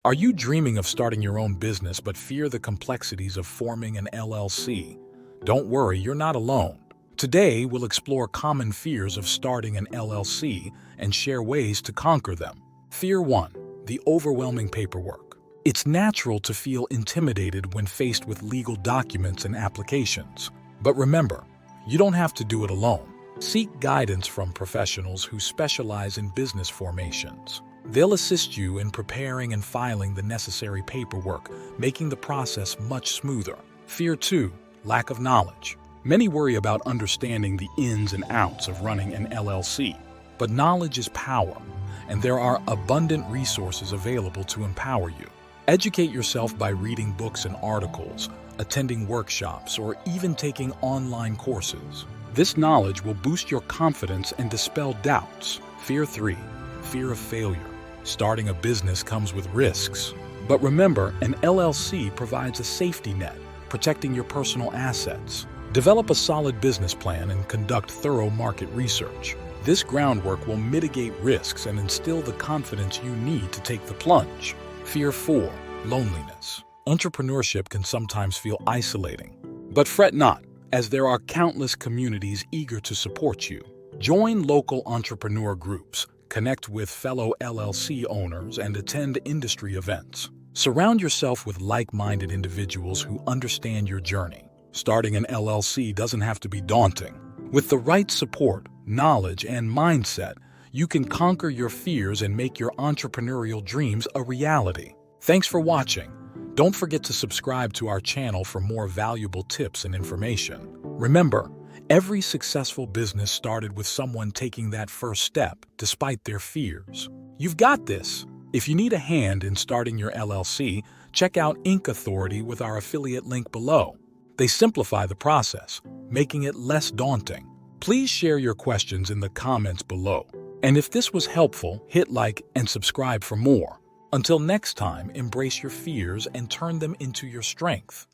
Are you dreaming of starting your own business but fear the complexities of forming an LLC? Don't worry, you're not alone. Today, we'll explore common fears of starting an LLC and share ways to conquer them. Fear 1. The overwhelming paperwork. It's natural to feel intimidated when faced with legal documents and applications. But remember, you don't have to do it alone. Seek guidance from professionals who specialize in business formations. They'll assist you in preparing and filing the necessary paperwork, making the process much smoother. Fear 2. Lack of knowledge. Many worry about understanding the ins and outs of running an LLC. But knowledge is power, and there are abundant resources available to empower you. Educate yourself by reading books and articles, attending workshops, or even taking online courses. This knowledge will boost your confidence and dispel doubts. Fear 3. Fear of failure. Starting a business comes with risks. But remember, an LLC provides a safety net, protecting your personal assets. Develop a solid business plan and conduct thorough market research. This groundwork will mitigate risks and instill the confidence you need to take the plunge. Fear 4. Loneliness. Entrepreneurship can sometimes feel isolating. But fret not, as there are countless communities eager to support you. Join local entrepreneur groups, connect with fellow LLC owners, and attend industry events. Surround yourself with like-minded individuals who understand your journey. Starting an LLC doesn't have to be daunting. With the right support, knowledge, and mindset, you can conquer your fears and make your entrepreneurial dreams a reality. Thanks for watching. Don't forget to subscribe to our channel for more valuable tips and information. Remember, every successful business started with someone taking that first step despite their fears. You've got this. If you need a hand in starting your LLC, check out Inc. Authority with our affiliate link below. They simplify the process, making it less daunting. Please share your questions in the comments below. And if this was helpful, hit like and subscribe for more. Until next time, embrace your fears and turn them into your strength.